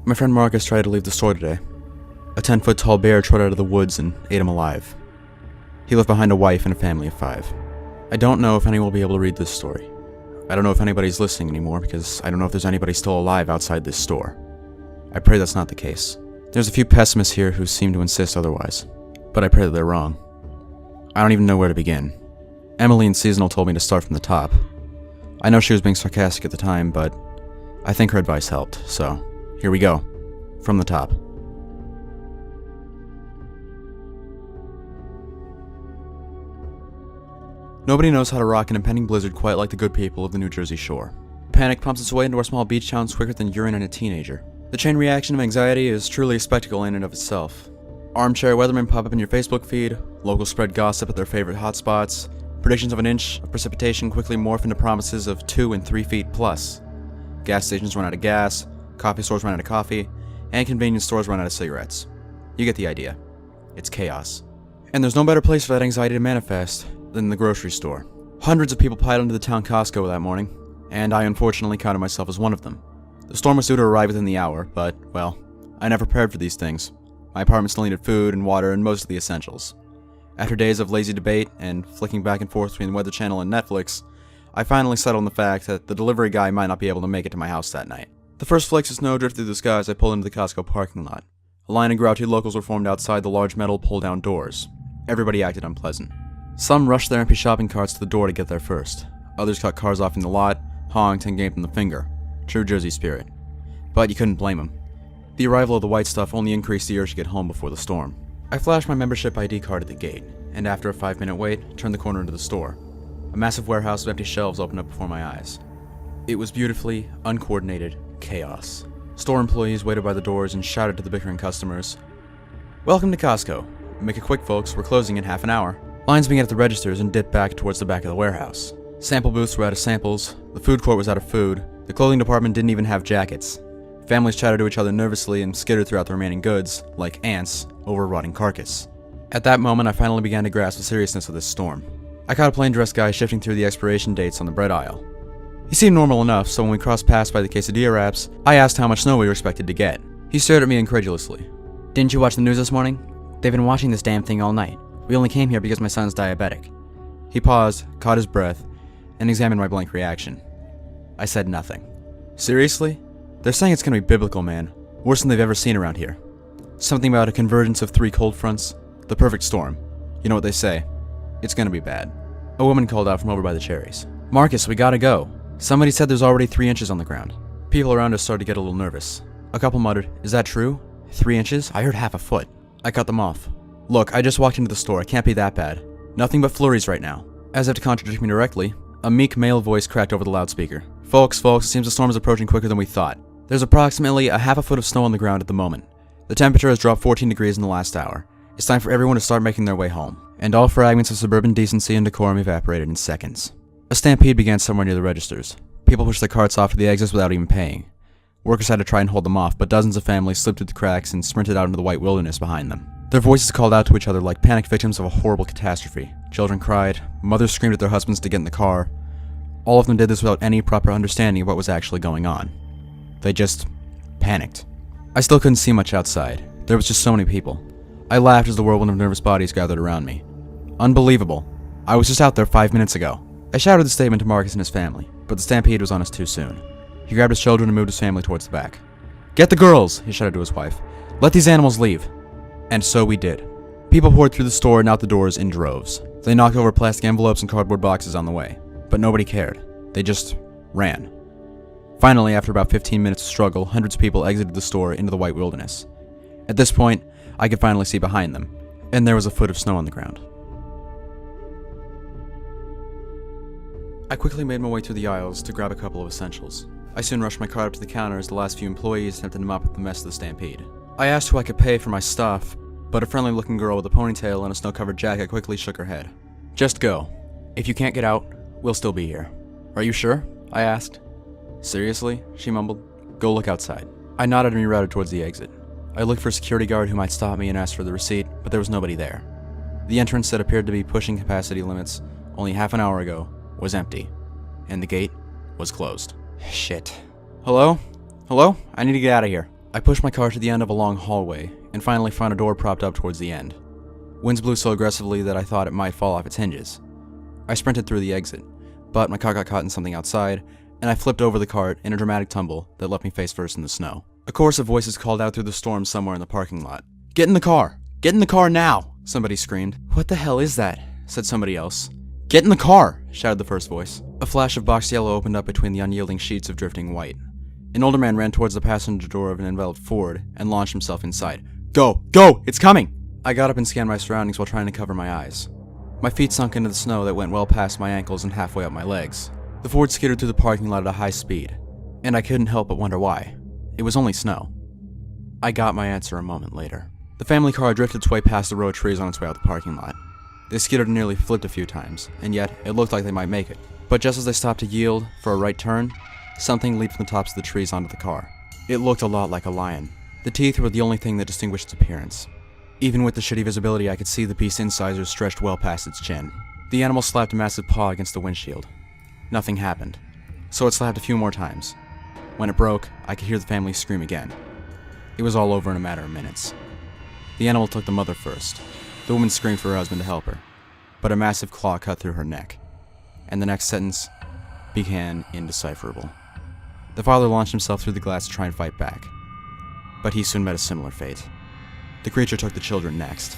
My friend Marcus tried to leave the store today. A 10-foot tall bear trotted out of the woods and ate him alive. He left behind a wife and a family of 5. I don't know if anyone will be able to read this story. I don't know if anybody's listening anymore because I don't know if there's anybody still alive outside this store. I pray that's not the case. There's a few pessimists here who seem to insist otherwise, but I pray that they're wrong. I don't even know where to begin. Emily in Seasonal told me to start from the top. I know she was being sarcastic at the time, but I think her advice helped, so here we go. From the top. Nobody knows how to rock an impending blizzard quite like the good people of the New Jersey shore. Panic pumps its way into our small beach towns quicker than urine in a teenager. The chain reaction of anxiety is truly a spectacle in and of itself. Armchair weathermen pop up in your Facebook feed, locals spread gossip at their favorite hotspots, predictions of an inch of precipitation quickly morph into promises of 2 and 3 feet plus. Gas stations run out of gas, coffee stores run out of coffee, and convenience stores run out of cigarettes. You get the idea. It's chaos. And there's no better place for that anxiety to manifest than the grocery store. Hundreds of people piled into the town Costco that morning, and I unfortunately counted myself as one of them. The storm was due to arrive within the hour, but, well, I never prepared for these things. My apartment still needed food and water and most of the essentials. After days of lazy debate and flicking back and forth between the Weather Channel and Netflix, I finally settled on the fact that the delivery guy might not be able to make it to my house that night. The first flakes of snow drifted through the sky as I pulled into the Costco parking lot. A line of grouchy locals were formed outside the large metal pull-down doors. Everybody acted unpleasant. Some rushed their empty shopping carts to the door to get there first. Others cut cars off in the lot, honked, and gave them the finger. True Jersey spirit. But you couldn't blame them. The arrival of the white stuff only increased the urge to get home before the storm. I flashed my membership ID card at the gate, and after a 5-minute wait, turned the corner into the store. A massive warehouse of empty shelves opened up before my eyes. It was beautifully uncoordinated chaos. Store employees waited by the doors and shouted to the bickering customers, "Welcome to Costco. Make it quick, folks, we're closing in half an hour." Lines began at the registers and dipped back towards the back of the warehouse. Sample booths were out of samples, the food court was out of food, the clothing department didn't even have jackets. Families chattered to each other nervously and skittered throughout the remaining goods, like ants over a rotting carcass. At that moment, I finally began to grasp the seriousness of this storm. I caught a plain-dressed guy shifting through the expiration dates on the bread aisle. He seemed normal enough, so when we crossed paths by the quesadilla wraps, I asked how much snow we were expected to get. He stared at me incredulously. Didn't you watch the news this morning? They've been watching this damn thing all night. We only came here because my son's diabetic. He paused, caught his breath, and examined my blank reaction. I said nothing. Seriously? They're saying it's gonna be biblical, man. Worse than they've ever seen around here. Something about a convergence of 3 cold fronts. The perfect storm. You know what they say. It's gonna be bad. A woman called out from over by the cherries. "Marcus, we gotta go. Somebody said there's already 3 inches on the ground." People around us started to get a little nervous. A couple muttered, "Is that true? 3 inches? I heard half a foot." I cut them off. "Look, I just walked into the store. It can't be that bad. Nothing but flurries right now." As if to contradict me directly, a meek male voice cracked over the loudspeaker. Folks, it seems the storm is approaching quicker than we thought. There's approximately a half a foot of snow on the ground at the moment. The temperature has dropped 14 degrees in the last hour. It's time for everyone to start making their way home. And all fragments of suburban decency and decorum evaporated in seconds. A stampede began somewhere near the registers. People pushed their carts off to the exits without even paying. Workers had to try and hold them off, but dozens of families slipped through the cracks and sprinted out into the white wilderness behind them. Their voices called out to each other like panicked victims of a horrible catastrophe. Children cried, mothers screamed at their husbands to get in the car. All of them did this without any proper understanding of what was actually going on. They just panicked. I still couldn't see much outside. There was just so many people. I laughed as the whirlwind of nervous bodies gathered around me. Unbelievable. I was just out there 5 minutes ago. I shouted the statement to Marcus and his family, but the stampede was on us too soon. He grabbed his children and moved his family towards the back. "Get the girls!" he shouted to his wife. "Let these animals leave." And so we did. People poured through the store and out the doors in droves. They knocked over plastic envelopes and cardboard boxes on the way. But nobody cared. They just ran. Finally, after about 15 minutes of struggle, hundreds of people exited the store into the white wilderness. At this point, I could finally see behind them, and there was a foot of snow on the ground. I quickly made my way through the aisles to grab a couple of essentials. I soon rushed my cart up to the counter as the last few employees attempted to mop up the mess of the stampede. I asked who I could pay for my stuff, but a friendly-looking girl with a ponytail and a snow-covered jacket quickly shook her head. "Just go. If you can't get out, we'll still be here." "Are you sure?" I asked. "Seriously?" she mumbled. "Go look outside." I nodded and rerouted towards the exit. I looked for a security guard who might stop me and ask for the receipt, but there was nobody there. The entrance that appeared to be pushing capacity limits only half an hour ago was empty, and the gate was closed. Shit. Hello? Hello? I need to get out of here. I pushed my car to the end of a long hallway, and finally found a door propped up towards the end. Winds blew so aggressively that I thought it might fall off its hinges. I sprinted through the exit, but my car got caught in something outside, and I flipped over the cart in a dramatic tumble that left me face first in the snow. A chorus of voices called out through the storm somewhere in the parking lot. "Get in the car! Get in the car now!" somebody screamed. "What the hell is that?" said somebody else. "Get in the car!" shouted the first voice. A flash of boxed yellow opened up between the unyielding sheets of drifting white. An older man ran towards the passenger door of an enveloped Ford and launched himself inside. "Go! Go! It's coming!" I got up and scanned my surroundings while trying to cover my eyes. My feet sunk into the snow that went well past my ankles and halfway up my legs. The Ford skittered through the parking lot at a high speed, and I couldn't help but wonder why. It was only snow. I got my answer a moment later. The family car drifted its way past the row of trees on its way out the parking lot. They skittered and nearly flipped a few times, and yet it looked like they might make it. But just as they stopped to yield for a right turn, something leaped from the tops of the trees onto the car. It looked a lot like a lion. The teeth were the only thing that distinguished its appearance. Even with the shitty visibility, I could see the beast's incisors stretched well past its chin. The animal slapped a massive paw against the windshield. Nothing happened, so it slapped a few more times. When it broke, I could hear the family scream again. It was all over in a matter of minutes. The animal took the mother first. The woman screamed for her husband to help her, but a massive claw cut through her neck, and the next sentence began indecipherable. The father launched himself through the glass to try and fight back, but he soon met a similar fate. The creature took the children next.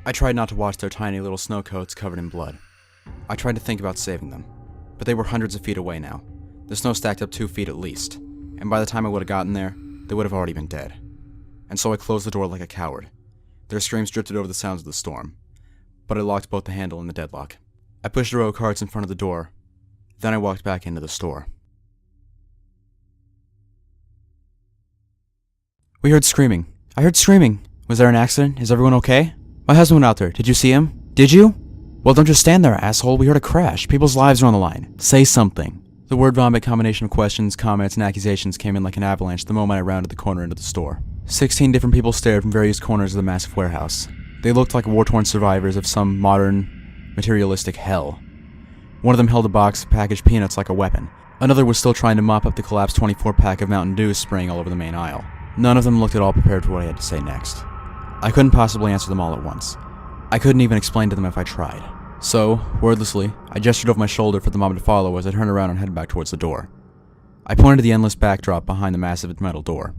I tried not to watch their tiny little snow coats covered in blood. I tried to think about saving them, but they were hundreds of feet away now. The snow stacked up 2 feet at least, and by the time I would have gotten there, they would have already been dead. And so I closed the door like a coward. Their screams drifted over the sounds of the storm, but I locked both the handle and the deadlock. I pushed a row of carts in front of the door, then I walked back into the store. We heard screaming. I heard screaming. Was there an accident? Is everyone okay? My husband went out there. Did you see him? Did you? Well, don't just stand there, asshole. We heard a crash. People's lives are on the line. Say something. The word vomit combination of questions, comments, and accusations came in like an avalanche the moment I rounded the corner into the store. 16 different people stared from various corners of the massive warehouse. They looked like war-torn survivors of some modern, materialistic hell. One of them held a box of packaged peanuts like a weapon. Another was still trying to mop up the collapsed 24-pack of Mountain Dew spraying all over the main aisle. None of them looked at all prepared for what I had to say next. I couldn't possibly answer them all at once. I couldn't even explain to them if I tried. So, wordlessly, I gestured over my shoulder for the mom to follow as I turned around and headed back towards the door. I pointed to the endless backdrop behind the massive metal door.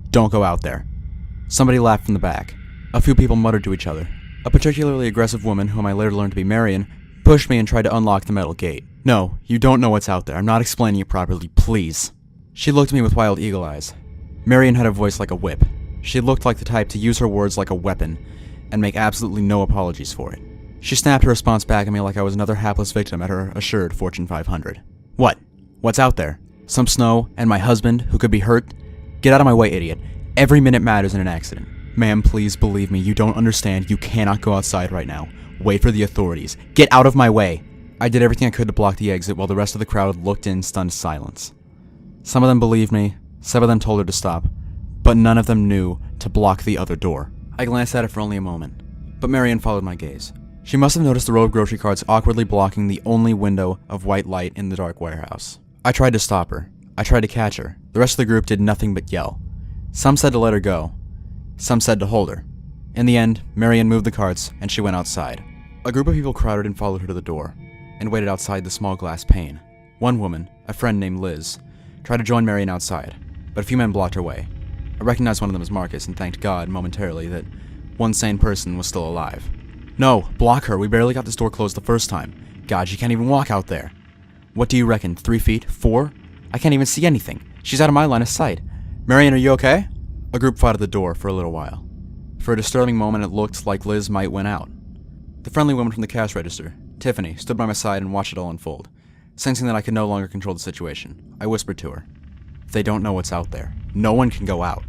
"Don't go out there." Somebody laughed from the back. A few people muttered to each other. A particularly aggressive woman, whom I later learned to be Marion, pushed me and tried to unlock the metal gate. "No, you don't know what's out there. I'm not explaining it properly, please." She looked at me with wild eagle eyes. Marion had a voice like a whip. She looked like the type to use her words like a weapon, and make absolutely no apologies for it. She snapped her response back at me like I was another hapless victim at her assured Fortune 500. "What? What's out there? Some snow, and my husband, who could be hurt? Get out of my way, idiot. Every minute matters in an accident. Ma'am, please believe me, you don't understand. You cannot go outside right now. Wait for the authorities. Get out of my way." I did everything I could to block the exit while the rest of the crowd looked in stunned silence. Some of them believed me, some of them told her to stop, but none of them knew to block the other door. I glanced at it for only a moment, but Marion followed my gaze. She must have noticed the row of grocery carts awkwardly blocking the only window of white light in the dark warehouse. I tried to stop her. I tried to catch her. The rest of the group did nothing but yell. Some said to let her go. Some said to hold her. In the end, Marion moved the carts, and she went outside. A group of people crowded and followed her to the door, and waited outside the small glass pane. One woman, a friend named Liz, tried to join Marion outside, but a few men blocked her way. I recognized one of them as Marcus and thanked God momentarily that one sane person was still alive. "No, block her. We barely got this door closed the first time. God, she can't even walk out there." "What do you reckon, 3 feet? 4? I can't even see anything. She's out of my line of sight. Marion, are you okay?" A group fought at the door for a little while. For a disturbing moment, it looked like Liz might win out. The friendly woman from the cash register, Tiffany, stood by my side and watched it all unfold. Sensing that I could no longer control the situation, I whispered to her, "They don't know what's out there. No one can go out."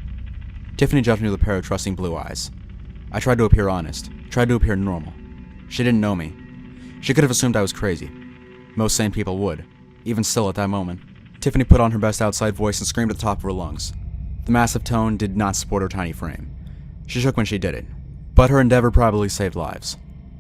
Tiffany judged me with a pair of trusting blue eyes. I tried to appear honest, tried to appear normal. She didn't know me. She could have assumed I was crazy. Most sane people would. Even still at that moment, Tiffany put on her best outside voice and screamed at the top of her lungs. The massive tone did not support her tiny frame. She shook when she did it, but her endeavor probably saved lives.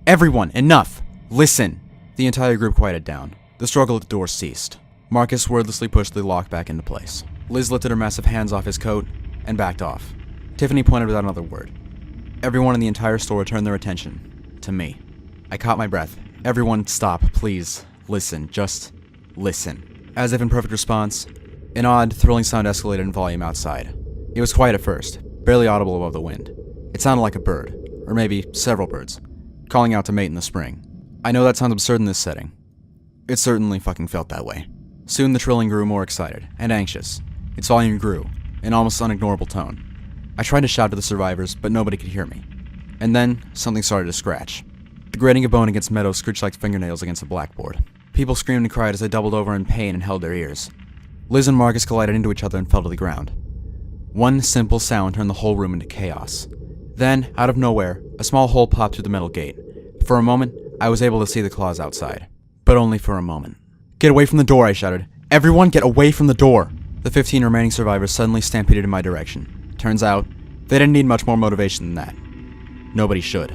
"Everyone, enough! Listen!" The entire group quieted down. The struggle at the door ceased. Marcus wordlessly pushed the lock back into place. Liz lifted her massive hands off his coat, and backed off. Tiffany pointed without another word. Everyone in the entire store turned their attention to me. I caught my breath. Everyone stop, please. Listen, just listen. As if in perfect response, an odd, thrilling sound escalated in volume outside. It was quiet at first, barely audible above the wind. It sounded like a bird, or maybe several birds, calling out to mate in the spring. I know that sounds absurd in this setting. It certainly fucking felt that way. Soon the trilling grew more excited and anxious. Its volume grew, an almost unignorable tone. I tried to shout to the survivors, but nobody could hear me. And then, something started to scratch. The grating of bone against metal screeched like fingernails against a blackboard. People screamed and cried as they doubled over in pain and held their ears. Liz and Marcus collided into each other and fell to the ground. One simple sound turned the whole room into chaos. Then, out of nowhere, a small hole popped through the metal gate. For a moment, I was able to see the claws outside. But only for a moment. "Get away from the door," I shouted. "Everyone get away from the door!" The 15 remaining survivors suddenly stampeded in my direction. Turns out, they didn't need much more motivation than that. Nobody should.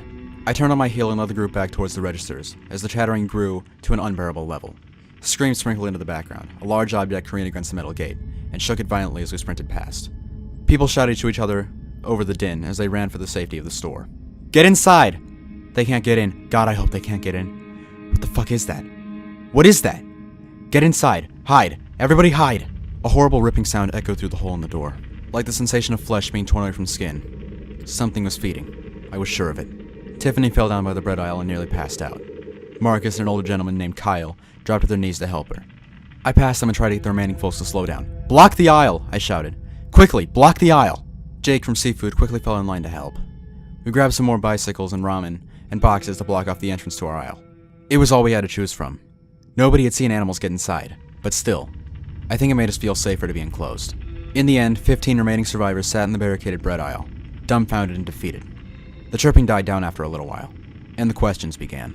I turned on my heel and led the group back towards the registers, as the chattering grew to an unbearable level. Screams sprinkled into the background, a large object careened against the metal gate, and shook it violently as we sprinted past. People shouted to each other over the din as they ran for the safety of the store. "Get inside!" "They can't get in. God, I hope they can't get in." "What the fuck is that? What is that?" "Get inside! Hide! Everybody hide!" A horrible ripping sound echoed through the hole in the door, like the sensation of flesh being torn away from skin. Something was feeding. I was sure of it. Tiffany fell down by the bread aisle and nearly passed out. Marcus and an older gentleman named Kyle dropped to their knees to help her. I passed them and tried to get the remaining folks to slow down. "Block the aisle!" I shouted. "Quickly, block the aisle!" Jake from Seafood quickly fell in line to help. We grabbed some more bicycles and ramen and boxes to block off the entrance to our aisle. It was all we had to choose from. Nobody had seen animals get inside, but still, I think it made us feel safer to be enclosed. In the end, 15 remaining survivors sat in the barricaded bread aisle, dumbfounded and defeated. The chirping died down after a little while, and the questions began.